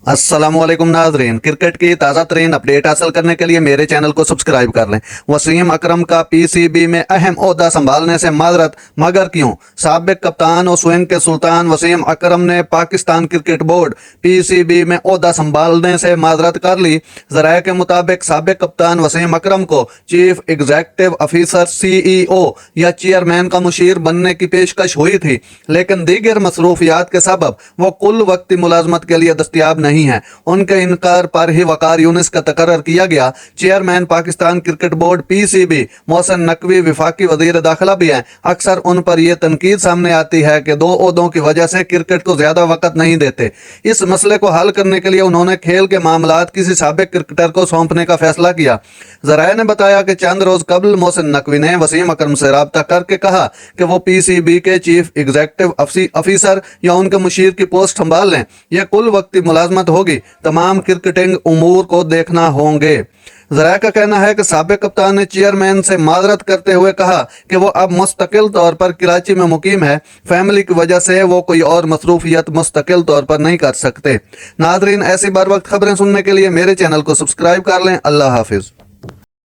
अस्सलामुअलैकुम नाजरीन, क्रिकेट की ताज़ा तरीन अपडेट हासिल करने के लिए मेरे चैनल को सब्सक्राइब कर लें। वसीम अकरम का पीसीबी में अहम ओहदा संभालने से माजरत, मगर क्यों? साबिक कप्तान और स्विंग के सुल्तान वसीम अकरम ने पाकिस्तान क्रिकेट बोर्ड पीसीबी में ओहदा संभालने से माजरत कर ली। जराये के मुताबिक साबिक कप्तान वसीम अकरम को चीफ एग्जीक्यूटिव ऑफिसर सीईओ या चेयरमैन का मुशीर बनने की पेशकश हुई थी, लेकिन दीगर मसरूफियात के सबब वो कुल वक्ती मुलाजमत के लिए दस्तियाब नहीं है। उनके इनकार पर ही वकार यूनिस का तकर्रर किया गया। Chairman Pakistan cricket board PCB Mohsin Naqvi वफाकी वजीर दाखिला भी हैं। अक्सर उन पर यह तनकीद सामने आती है कि दो ओहदों की वजह से क्रिकेट को ज्यादा वक्त नहीं देते। इस मसले को हल करने के लिए उन्होंने खेल के मामलात किसी साबिक क्रिकेटर को सौंपने का फैसला किया। जराये ने बताया कि चंद रोज कबल मोहसिन नकवी ने वसीम अकरम से राब्ता करके कहा कि वो पीसीबी के चीफ एग्जीक्यूटिव ऑफिसर या उनके मुशीर की पोस्ट संभाल लें। यह कुल वक्ती मुलाजमत होगी, तमाम क्रिकेटिंग उमूर को देखना होंगे। जराये का कहना है कि साबिक कप्तान ने चेयरमैन से माजरत करते हुए कहा कि वो अब मुस्तकिल तौर पर कराची में मुकीम है। फैमिली की वजह से वो कोई और मसरूफियत मुस्तकिल तौर पर नहीं कर सकते। नाजरीन, ऐसी बर वक्त खबरें सुनने के लिए मेरे चैनल को सब्सक्राइब कर लें। अल्लाह हाफिज।